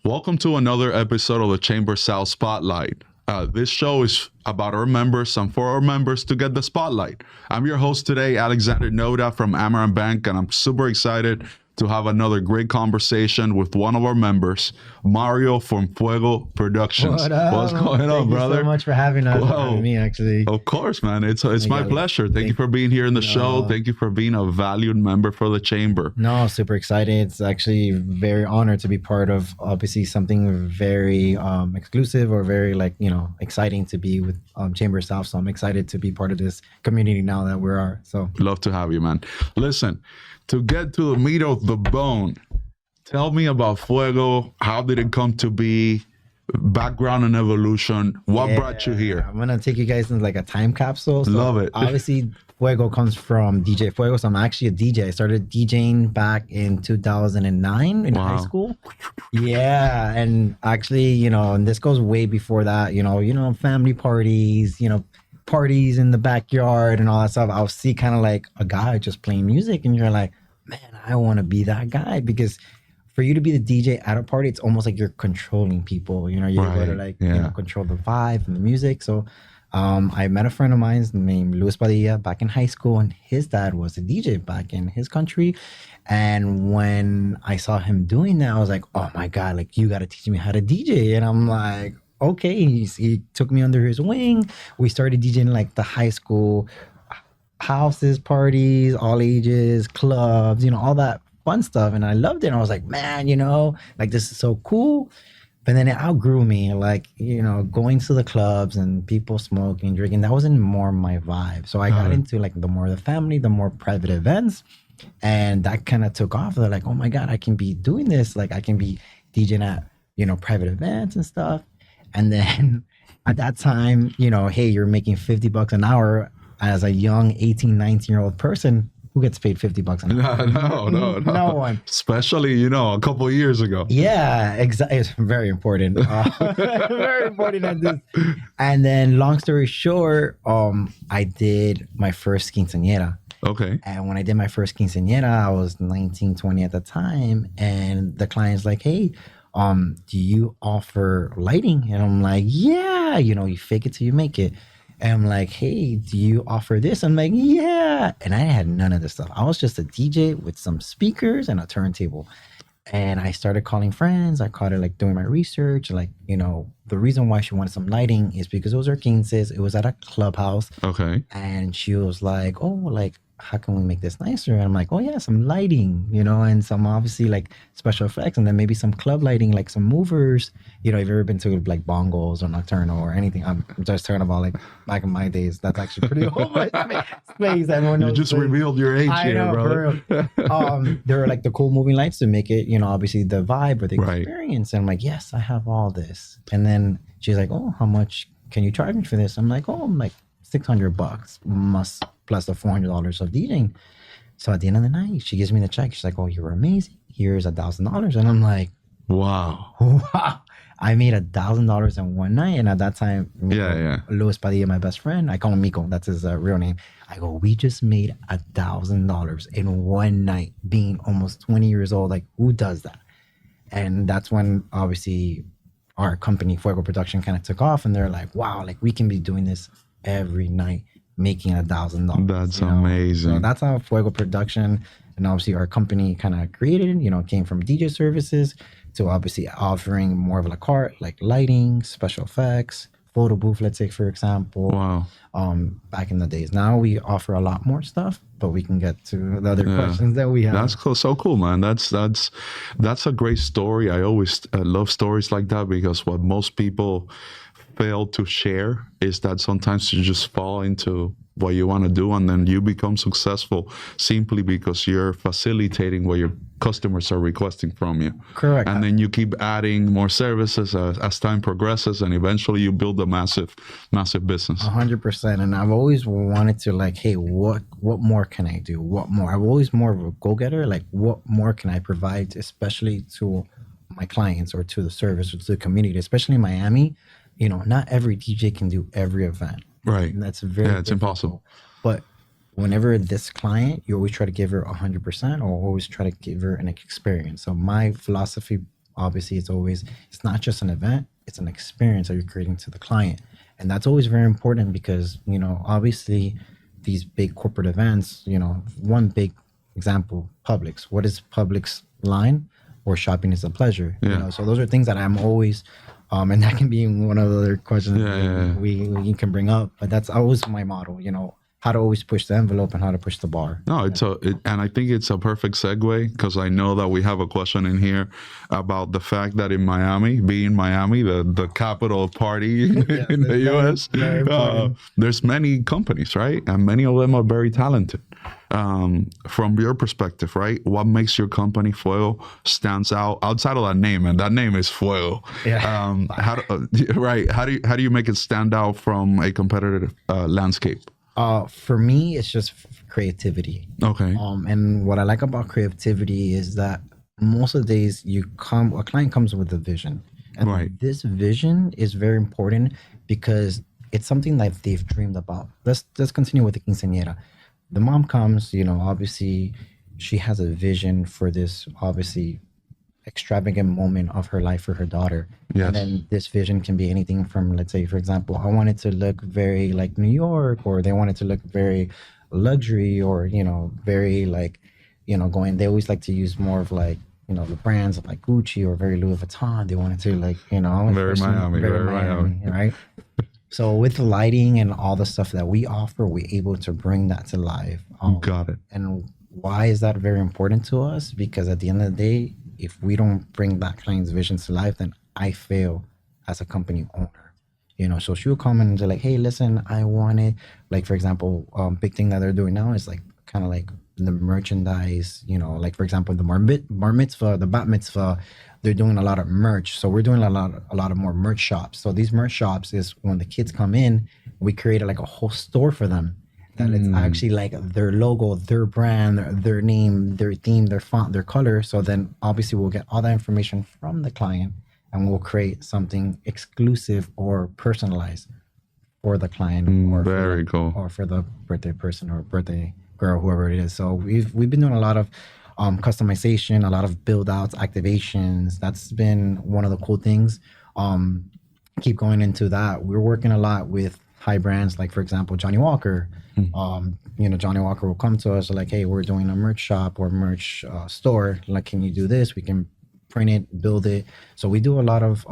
Welcome to another episode of the Chamber South Spotlight. This show is about our members and for our members to get the spotlight. I'm your host today, Alexander Noda from Amarant Bank, and I'm super excited to have another great conversation with one of our members, Mario from Fuego Productions. What up? What's going on, brother? Thank you so much for having us. Whoa. Having me, actually. Of course, man. It's my pleasure. Thank you for being here in the show. Thank you for being a valued member for the Chamber. No, super excited. It's actually very honored to be part of, obviously, something very exclusive or very, exciting to be with Chamber South. So I'm excited to be part of this community now that we are. So love to have you, man. Listen, to get to the meat of the bone, tell me about Fuego. How did it come to be? Background and evolution. What brought you here? I'm gonna take you guys in like a time capsule. So love it. Obviously, Fuego comes from DJ Fuego, so I'm actually a DJ. I started DJing back in 2009 in high school. Yeah, and actually, and this goes way before that. Family parties. Parties in the backyard and all that stuff. I'll see kind of like a guy just playing music, and you're like, man, I want to be that guy, because for you to be the DJ at a party, it's almost like you're controlling people. You're able to control the vibe and the music. So I met a friend of mine named Luis Padilla back in high school, and his dad was a DJ back in his country. And when I saw him doing that, I was like, oh my God, like, you got to teach me how to DJ. And I'm like, okay. He took me under his wing. We started DJing like the high school houses, parties, all ages, clubs, all that fun stuff. And I loved it. And I was like, man, this is so cool. But then it outgrew me, going to the clubs and people smoking, drinking. That wasn't more my vibe. So I got into the more the family, the more private events. And that kind of took off. They're like, oh my God, I can be doing this. Like, I can be DJing at, private events and stuff. And then at that time, hey, you're making $50 an hour as a young 18, 19-year-old person. Who gets paid $50 an hour? No. No one. Especially, a couple of years ago. Yeah, exactly. It's very important. Very important at this. And then, long story short, I did my first quinceañera. Okay. And when I did my first quinceañera, I was 19, 20 at the time. And the client's like, hey, do you offer lighting? And I'm like, yeah, you fake it till you make it. And I'm like, hey, do you offer this? I'm like, yeah. And I had none of this stuff. I was just a DJ with some speakers and a turntable. And I started calling friends. I caught her doing my research. The reason why she wanted some lighting is because it was her quinces. It was at a clubhouse. Okay. And she was like, oh, how can we make this nicer? And I'm like, oh yeah, some lighting, and some obviously special effects, and then maybe some club lighting, like some movers. If you've ever been to bongos or nocturnal or anything, I'm just talking about back in my days. That's actually pretty old. Space, everyone knows. You just revealed your age here, brother. There were the cool moving lights to make it, obviously the vibe or the experience. And I'm like, yes, I have all this. And then she's like, oh, how much can you charge me for this? I'm like, oh, I'm like $600 plus the $400 of DJing. So at the end of the night, she gives me the check. She's like, oh, you're amazing. Here's $1,000. And I'm like, wow. I made $1,000 in one night. And at that time, Luis Padilla, my best friend, I call him Miko. That's his real name. I go, we just made $1,000 in one night, being almost 20 years old. Like, who does that? And that's when obviously our company, Fuego Production, kind of took off. And they're like, wow, we can be doing this every night, making $1,000. That's amazing. So that's how Fuego Production and obviously our company kind of created. Came from DJ services to obviously offering more of a la carte, like lighting, special effects, photo booth, let's say, for example. Wow. Back in the days. Now we offer a lot more stuff, but we can get to the other questions that we have. That's cool. So cool, man. That's a great story. I always love stories like that, because what most people fail to share is that sometimes you just fall into what you want to do, and then you become successful simply because you're facilitating what your customers are requesting from you. Correct. And then you keep adding more services as time progresses, and eventually you build a massive business. 100%. And I've always wanted to hey, what more can I do? What more? I'm always more of a go-getter. What more can I provide, especially to my clients or to the service or to the community, especially in Miami. Not every DJ can do every event. Right. And that's very it's impossible. But whenever this client, you always try to give her 100% or always try to give her an experience. So my philosophy obviously it's not just an event, it's an experience that you're creating to the client. And that's always very important because, obviously these big corporate events, one big example, Publix. What is Publix line? Or shopping is a pleasure. Yeah. So those are things that I'm always, and that can be one of the other questions we can bring up. But that's always my model. How to always push the envelope and how to push the bar. No, and I think it's a perfect segue because I know that we have a question in here about the fact that in Miami, the capital of party in the U.S., there's many companies, right? And many of them are very talented. From your perspective, right? What makes your company Fuego stands out outside of that name? And that name is Fuego. Yeah. How do you make it stand out from a competitive landscape? For me, it's just creativity. Okay. And what I like about creativity is that most of the days a client comes with a vision, and this vision is very important because it's something that they've dreamed about. Let's continue with the quinceañera. The mom comes, obviously she has a vision for this, obviously extravagant moment of her life for her daughter. Yes. And then this vision can be anything from, let's say, for example, I want it to look very like New York, or they want it to look very luxury, or, very like, they always like to use more of like, the brands of like Gucci or very Louis Vuitton. They want it to like, very Miami, right? So with the lighting and all the stuff that we offer, we're able to bring that to life. Got it. And why is that very important to us? Because at the end of the day, if we don't bring that client's vision to life, then I fail as a company owner. So she'll come and they're like, hey, listen, I want it. Like, for example, big thing that they're doing now is like kind of like the merchandise, like, for example, the bar mitzvah, the bat mitzvah, they're doing a lot of merch. So we're doing a lot of more merch shops. So these merch shops is when the kids come in, we created like a whole store for them. That it's actually like their logo, their brand, their name, their theme, their font, their color. So then obviously we'll get all that information from the client and we'll create something exclusive or personalized for the client or for the birthday person or birthday girl, whoever it is. So we've been doing a lot of customization, a lot of build outs, activations. That's been one of the cool things. Keep going into that. We're working a lot with high brands, like, for example, Johnny Walker. Johnny Walker will come to us like, hey, we're doing a merch shop or merch store. Like, can you do this? We can print it, build it. So we do a lot of,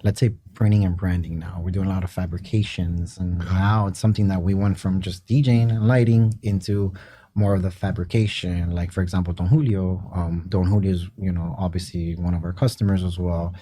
let's say, printing and branding now. We're doing a lot of fabrications. And now it's something that we went from just DJing and lighting into more of the fabrication. Like, for example, Don Julio. Don Julio is, obviously one of our customers as well.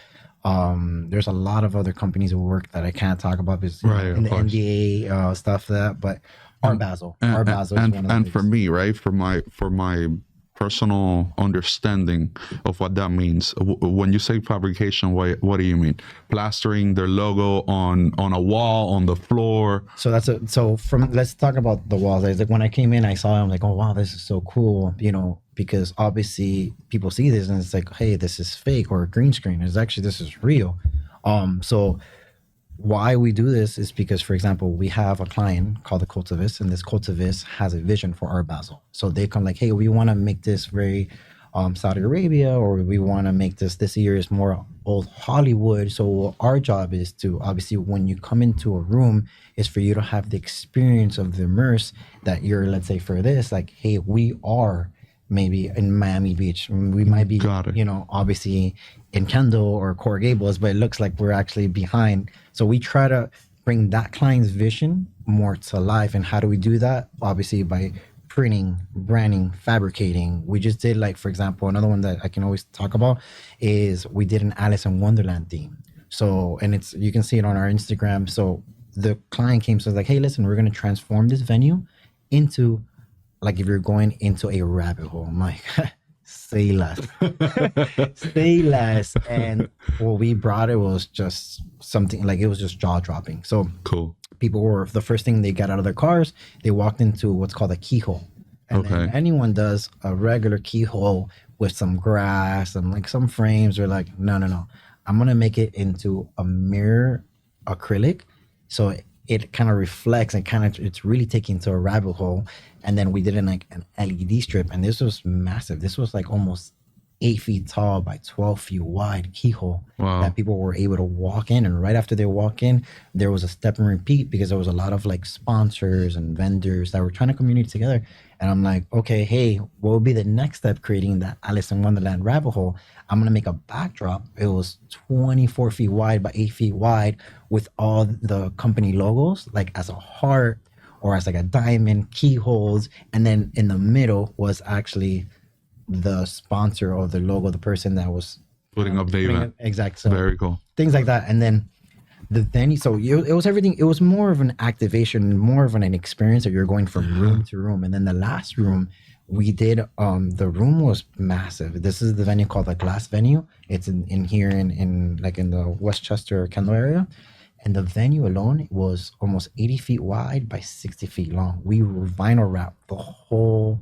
There's a lot of other companies that work that I can't talk about because in the NDA stuff but Art Basel. Art Basel is one of the and for me, right, for my personal understanding of what that means, when you say fabrication, what do you mean? Plastering their logo on a wall, on the floor? So let's talk about the walls. Like when I came in, I saw them like, oh wow, this is so cool, because obviously people see this and it's like, hey, this is fake or green screen. This is real. So why we do this is because, for example, we have a client called the Cultivist, and this Cultivist has a vision for Art Basel. So they come like, hey, we want to make this very Saudi Arabia, or we want to make this year is more old Hollywood. So our job is to, obviously, when you come into a room, is for you to have the experience of the immerse that you're, let's say for this, like, hey, we are maybe in Miami Beach. We might be, obviously in Kendall or Coral Gables, but it looks like we're actually behind. So we try to bring that client's vision more to life. And how do we do that? Obviously by printing, branding, fabricating. We just did, like, for example, another one that I can always talk about is we did an Alice in Wonderland theme. So, and you can see it on our Instagram. So the client came, so like, hey, listen, we're going to transform this venue into, like, if you're going into a rabbit hole. I'm like, say less. Say less. And what we brought, it was just something, like, it was just jaw-dropping. So cool. People were, the first thing they got out of their cars, they walked into what's called a keyhole. And then anyone does a regular keyhole with some grass and like some frames, they're like, no. I'm going to make it into a mirror acrylic. So it kind of reflects and it's really taking to a rabbit hole. And then we did like an LED strip, and this was massive. This was like almost 8 feet tall by 12 feet wide keyhole Wow. that people were able to walk in. And right after they walk in, there was a step and repeat because there was a lot of like sponsors and vendors that were trying to communicate together. And I'm like, okay, hey, what would be the next step creating that Alice in Wonderland rabbit hole? I'm going to make a backdrop. It was 24 feet wide by 8 feet wide with all the company logos, like as a heart or as like a diamond, keyholes. And then in the middle was actually the sponsor or the logo, the person that was Putting up the event. Exact. So Very cool. things like that. And then the venue, so it was everything. It was more of an activation, more of an experience that you're going from room to room. And then the last room we did, the room was massive. This is the venue called the Glass Venue. It's in here in like in the Westchester, Kendall area. And the venue alone was almost 80 feet wide by 60 feet long. We vinyl wrapped the whole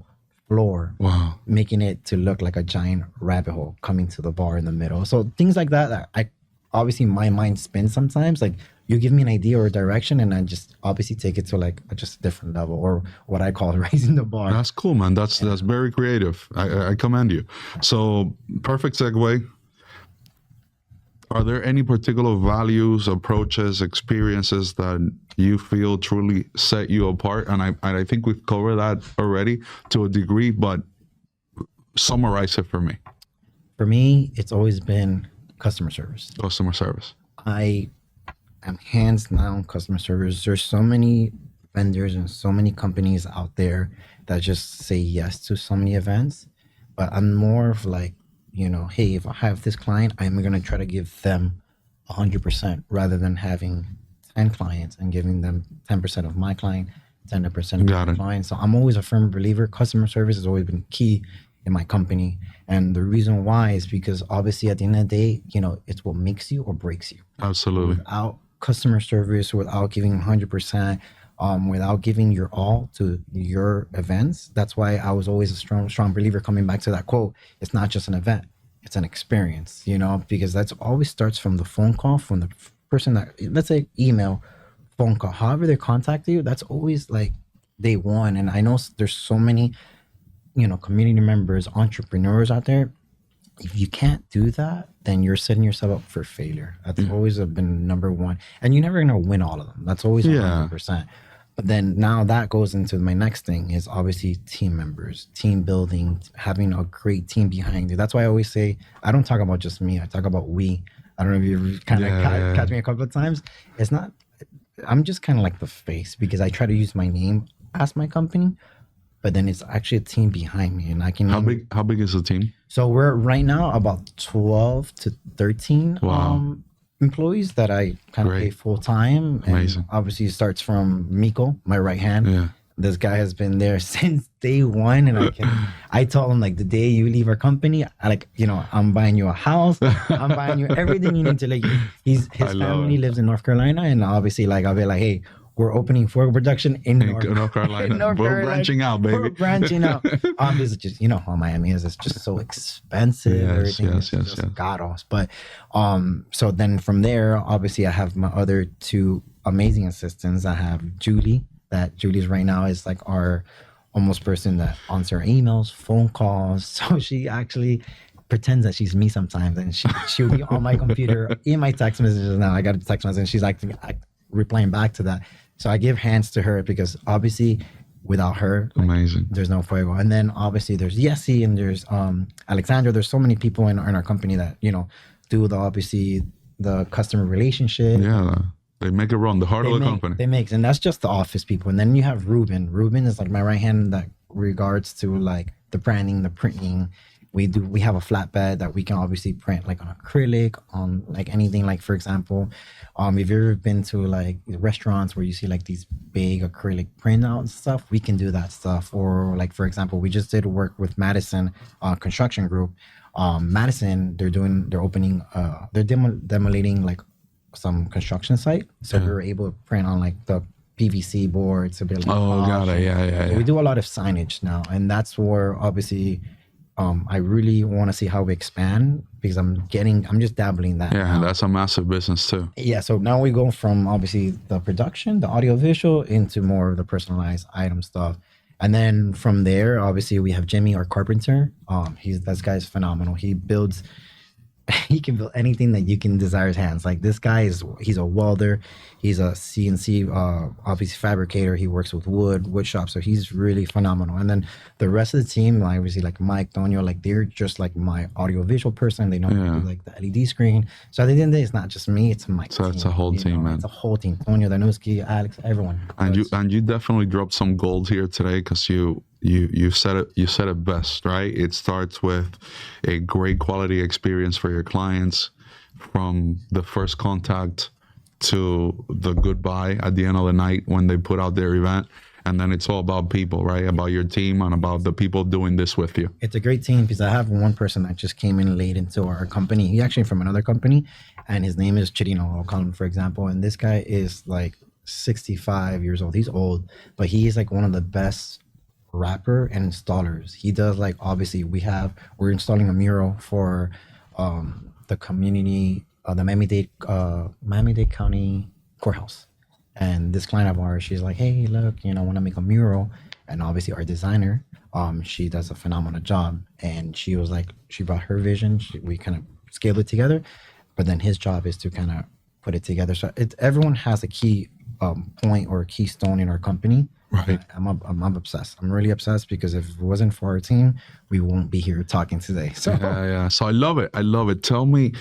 floor, Wow. making it to look like a giant rabbit hole coming to the bar in the middle. So things like that I obviously my mind spins sometimes. Like you give me an idea or a direction and I just obviously take it to like just a different level, or what I call raising the bar. That's cool, man. That's very creative. I commend you. So perfect segue. Are there any particular values, approaches, experiences that you feel truly set you apart? And I think we've covered that already to a degree, but summarize it for me. For me, it's always been customer service. Customer service. I am hands down customer service. There's so many vendors and so many companies out there that just say yes to so many events, but I'm more of like, you know, hey, if I have this client, I'm going to try to give them 100% rather than having 10 clients and giving them 10% of my client, 10% of my client. So I'm always a firm believer. Customer service has always been key in my company. And the reason why is because obviously at the end of the day, you know, it's what makes you or breaks you. Absolutely. Without customer service, without giving 100%, without giving your all to your events. That's why I was always a strong believer, coming back to that quote. It's not just an event, it's an experience, you know, because that's always starts from the phone call, from the person that, let's say email, phone call, however they contact you, that's always like day one. And I know there's so many, you know, community members, entrepreneurs out there. If you can't do that, then you're setting yourself up for failure. That's always been number one. And you're never going to win all of them. That's always 100%. But then now that goes into my next thing is obviously team members, team building, having a great team behind you. That's why I always say, I don't talk about just me. I talk about we. I don't know if you kind of catch me a couple of times. It's not, I'm just kind of like the face because I try to use my name as my company, but then it's actually a team behind me. And I can. How big is the team? So we're right now about 12 to 13 employees that I kind of pay full time. Amazing. And obviously it starts from Miko, my right hand. Yeah. This guy has been there since day one. And I told him like the day you leave our company, I'm buying you a house. I'm buying you everything you need to like, his family lives in North Carolina. And obviously like, I'll be like, hey, we're opening Fuego Production in North Carolina. We're branching out, baby. We're branching out. This is just, you know how Miami is. It's just so expensive. Everything is just god-awful. But so then from there, obviously I have my other two amazing assistants. I have Julie. That Julie's right now is like our almost person that answers our emails, phone calls. So she actually pretends that she's me sometimes, and she'll be on my computer in my text messages. Now I got a text message, and she's acting replying back to that. So I give hands to her because obviously without her, amazing, there's no Fuego. And then obviously there's Yessie and there's Alexander. There's so many people in our company that, you know, do the customer relationship. Yeah, they make it run, the heart of the company. They make, and that's just the office people. And then you have Ruben. Ruben is like my right hand that regards to like the branding, the printing. We have a flatbed that we can obviously print like on acrylic, on like anything. Like for example, if you've ever been to like restaurants where you see like these big acrylic printout and stuff, we can do that stuff. Or like for example, we just did work with Madison Construction Group. Madison, they're demoliting like some construction site, so we were able to print on like the PVC boards to build. Got it. Yeah. So we do a lot of signage now, and that's where obviously. I really want to see how we expand because I'm just dabbling that. Yeah, now. That's a massive business too. Yeah, so now we go from obviously the production, the audio visual into more of the personalized item stuff. And then from there, obviously, we have Jimmy, our carpenter. This guy's phenomenal. He can build anything that you can desire his hands. Like this guy he's a welder, he's a CNC obviously fabricator. He works with wood shop, so he's really phenomenal. And then the rest of the team, like obviously like Mike, Tonio, like they're just like my audio visual person. They know how to do like the LED screen. So at the end of the day, it's not just me, it's my team. It's a whole team, man. It's a whole team. Tonio, Danuski, Alex, everyone. And you definitely dropped some gold here today, because you said it best, right? It starts with a great quality experience for your clients, from the first contact to the goodbye at the end of the night when they put out their event. And then it's all about people, right? About your team and about the people doing this with you. It's a great team, because I have one person that just came in late into our company. He's actually from another company, and his name is Chirino, I'll call him, for example. And this guy is like 65 years old. He's old, but he is like one of the best rapper and installers. He does like, obviously we're installing a mural for the community, the Miami-Dade County courthouse. And this client of ours, she's like, hey, look, I want to make a mural. And obviously our designer, she does a phenomenal job. And she was like, she brought her vision. We kind of scaled it together. But then his job is to kind of put it together. So everyone has a key point or a keystone in our company. Right. I'm obsessed. I'm really obsessed, because if it wasn't for our team, we won't be here talking today. So yeah. So I love it. Tell me,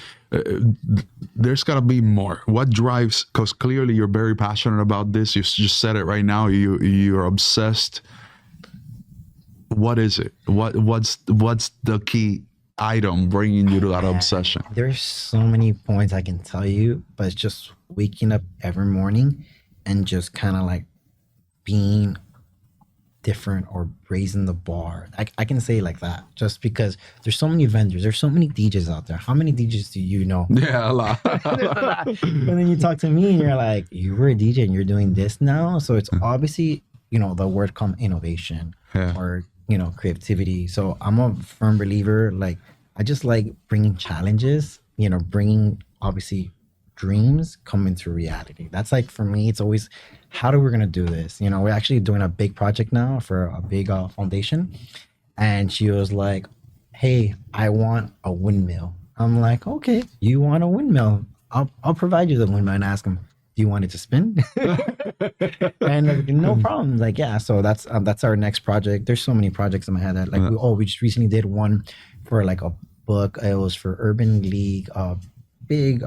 there's got to be more. What drives? Because clearly you're very passionate about this. You just said it right now. You're obsessed. What is it? What's the key item bringing you to that obsession? There's so many points I can tell you, but it's just waking up every morning and just kind of like being different or raising the bar. I can say it like that, just because there's so many vendors, there's so many DJs out there. How many DJs do you know? Yeah, a lot. And then you talk to me and you're like, you were a DJ and you're doing this now. So it's obviously, the word come innovation or, creativity. So I'm a firm believer. Like, I just like bringing challenges, bringing obviously dreams come into reality. That's like, for me, it's always, how are we going to do this? We're actually doing a big project now for a big foundation. And she was like, hey, I want a windmill. I'm like, okay, you want a windmill? I'll provide you the windmill. And ask him, do you want it to spin? And no problem. Like, yeah. So that's our next project. There's so many projects in my head that we just recently did one for like a book. It was for Urban League, big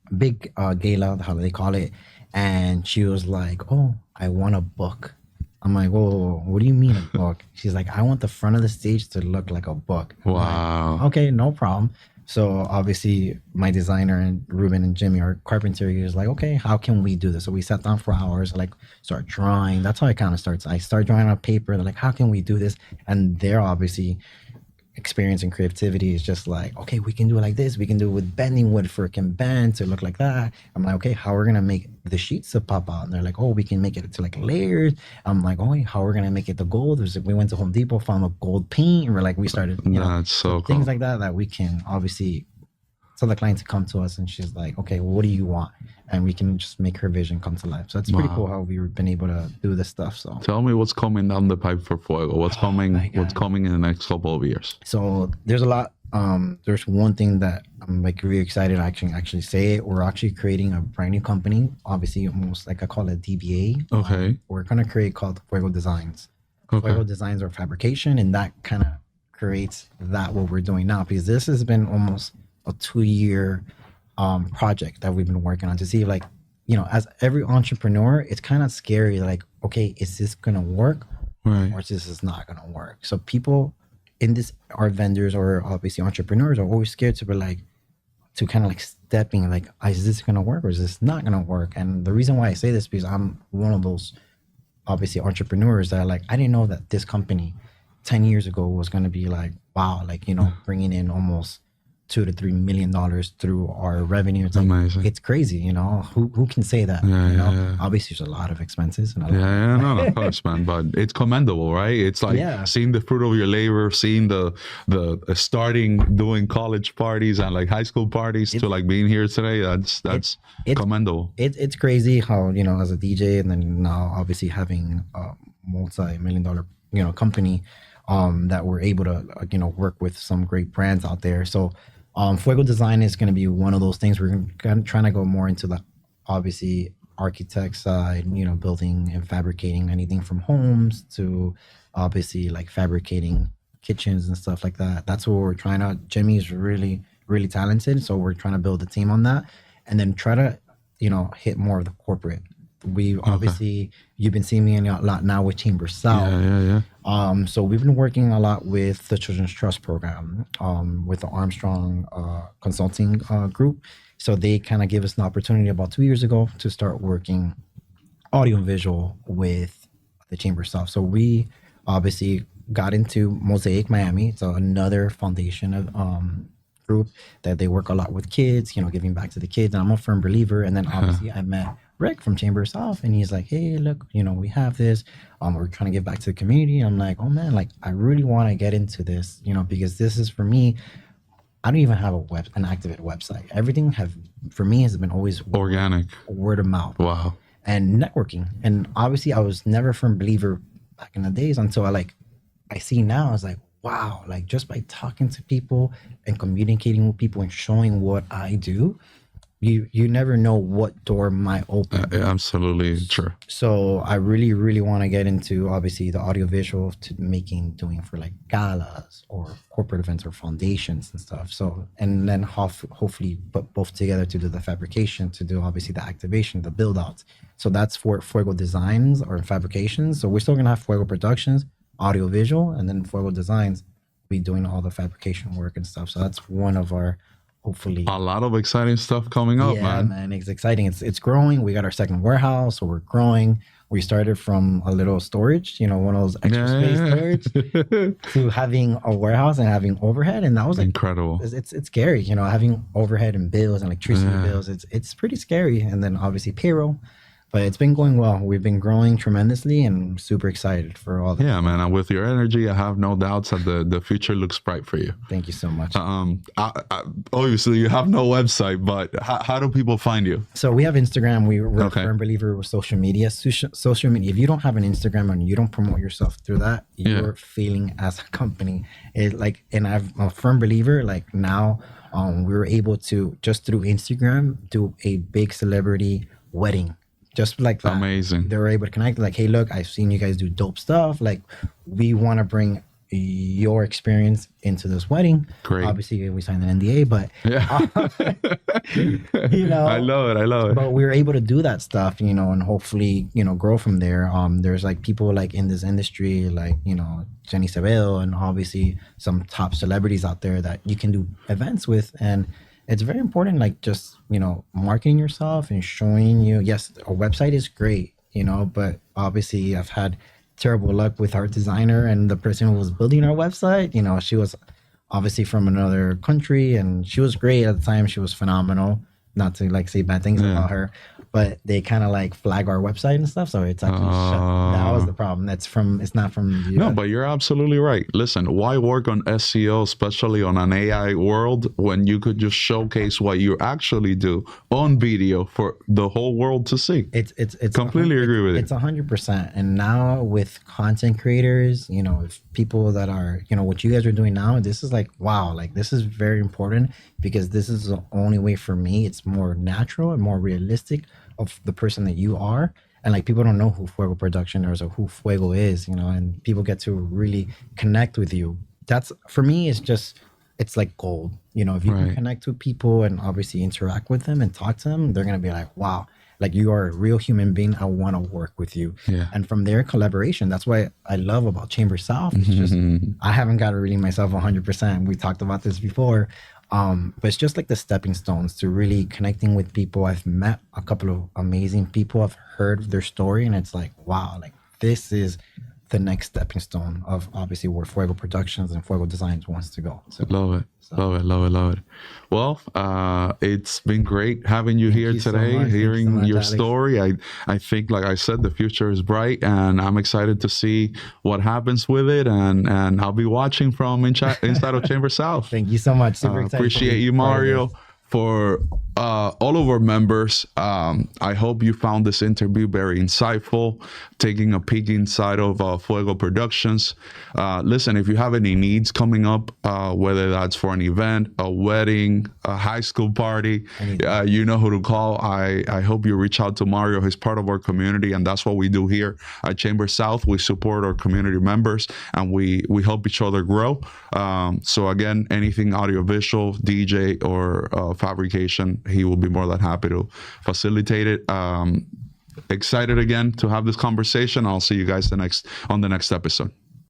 gala, how they call it. And she was like, oh, I want a book. I'm like, whoa, what do you mean a book? She's like, I want the front of the stage to look like a book. Wow. Like, okay, no problem. So obviously my designer and Ruben and Jimmy, our carpenter, he was like, okay, how can we do this? So we sat down for hours, like start drawing. That's how it kind of starts. I start drawing on paper. They're like, how can we do this? And they're obviously experience and creativity is just like, okay, we can do it like this. We can do it with bending wood for it can bend to look like that. I'm like, okay, how we're going to make the sheets to pop out? And they're like, oh, we can make it to like layers. I'm like, oh, how we're going to make it the gold? We went to Home Depot, found a gold paint, and we're like, we started, That's so cool. Things like that we can obviously tell the client to come to us, and she's like, okay, well, what do you want? And we can just make her vision come to life. So it's pretty cool how we've been able to do this stuff. So tell me what's coming down the pipe for Fuego. What's coming in the next couple of years? So there's a lot. There's one thing that I'm like really excited I can actually say it. We're actually creating a brand new company, obviously almost like I call it DBA. Okay. We're going to create called Fuego Designs. Okay. Fuego Designs are fabrication, and that kind of creates what we're doing now, because this has been almost a 2-year project that we've been working on to see, like, as every entrepreneur, it's kind of scary. Like, okay, is this going to work? Right. Or is this not going to work? So people in this, our vendors or obviously entrepreneurs, are always scared to be like, to kind of like stepping like, is this going to work or is this not going to work? And the reason why I say this, because I'm one of those obviously entrepreneurs that are like, I didn't know that this company 10 years ago was going to be like, wow, like, bringing in almost $2 to $3 million through our revenue. It's like, amazing. It's crazy, who can say that? Yeah. Obviously there's a lot of expenses and no, of course, man, but it's commendable, right? It's like seeing the fruit of your labor, seeing the starting doing college parties and like high school parties to like being here today. That's commendable. It's crazy how, as a DJ, and then now obviously having multi-million-dollar, company, that we're able to, work with some great brands out there. So, Fuego Design is going to be one of those things. We're trying to go more into the, obviously, architect side, building and fabricating anything from homes to obviously like fabricating kitchens and stuff like that. That's what we're trying to. Jimmy is really, really talented. So we're trying to build a team on that and then try to, hit more of the corporate. We obviously, you've been seeing me a lot now with Chamber South. Yeah. So we've been working a lot with the Children's Trust Program, with the Armstrong Consulting Group. So they kind of gave us an opportunity about 2 years ago to start working audio and visual with the Chamber South. So we obviously got into Mosaic Miami. So another foundation of group that they work a lot with kids, giving back to the kids. And I'm a firm believer. And then obviously I met Rick from Chamber South, and he's like, hey, look, we have this. We're trying to give back to the community. I'm like, oh man, like I really want to get into this, because this is for me. I don't even have an activated website. Everything for me has been always organic, word of mouth. Wow. And networking. And obviously I was never a firm believer back in the days until I see now, I was like, wow, like just by talking to people and communicating with people and showing what I do, you never know what door might open. Absolutely true. So I really, really want to get into obviously the audiovisual to doing for like galas or corporate events or foundations and stuff. So, and then hopefully put both together to do the fabrication, to do obviously the activation, the build outs. So that's for Fuego Designs or fabrications. So we're still going to have Fuego Productions, audiovisual, and then Fuego Designs be doing all the fabrication work and stuff. So that's one of our, hopefully, a lot of exciting stuff coming up, man. It's exciting. It's growing. We got our second warehouse, so we're growing. We started from a little storage, one of those extra space storage, to having a warehouse and having overhead, and that was like incredible. It's scary, having overhead and bills and electricity bills. It's pretty scary, and then obviously payroll. But it's been going well. We've been growing tremendously and super excited for all that. Yeah, man. And with your energy, I have no doubts that the future looks bright for you. Thank you so much. Obviously, you have no website, but how do people find you? So we have Instagram. We're a firm believer with social media. Social media. If you don't have an Instagram and you don't promote yourself through that, you're failing as a company. And I'm a firm believer. Like now, we were able to, just through Instagram, do a big celebrity wedding. Just like that. Amazing. They were able to connect. Like, hey, look, I've seen you guys do dope stuff. Like, we want to bring your experience into this wedding. Great. Obviously, we signed an NDA, but I love it. But we were able to do that stuff, and hopefully, grow from there. There's like people like in this industry, like Jenny Seville, and obviously some top celebrities out there that you can do events with, and it's very important, like just, marketing yourself and showing yes, a website is great, but obviously I've had terrible luck with our designer and the person who was building our website. She was obviously from another country and she was great at the time. She was phenomenal. Not to say bad things about her, but they kind of flag our website and stuff. So it's actually shut. That was the problem. It's not from you. No, but you're absolutely right. Listen, why work on SEO, especially on an AI world, when you could just showcase what you actually do on video for the whole world to see? It's completely agree with it. It's 100%. And now with content creators, if people that are, what you guys are doing now, this is wow, this is very important, because this is the only way for me. It's more natural and more realistic of the person that you are. And people don't know who Fuego Production is or who Fuego is, and people get to really connect with you. That's, for me, it's like gold. If you can connect with people and obviously interact with them and talk to them, they're going to be like, wow, you are a real human being. I want to work with you. Yeah. And from there, collaboration. That's what I love about Chamber South. It's just, I haven't got to really myself 100%. We talked about this before. But it's just the stepping stones to really connecting with people. I've met a couple of amazing people. I've heard their story, and it's wow, this is the next stepping stone of obviously where Fuego Productions and Fuego Designs wants to go. So, love it. Well, it's been great having you here today, hearing your story. I think, like I said, the future is bright, and I'm excited to see what happens with it. And I'll be watching from inside of Chamber South. Thank you so much. Super excited. Appreciate you, Mario, for all of our members, I hope you found this interview very insightful, taking a peek inside of Fuego Productions. Listen, if you have any needs coming up, whether that's for an event, a wedding, a high school party, you know who to call. I hope you reach out to Mario. He's part of our community, and that's what we do here at Chamber South. We support our community members, and we help each other grow. So again, anything audiovisual, DJ, or fabrication, he will be more than happy to facilitate it. Excited again to have this conversation. I'll see you guys on the next episode.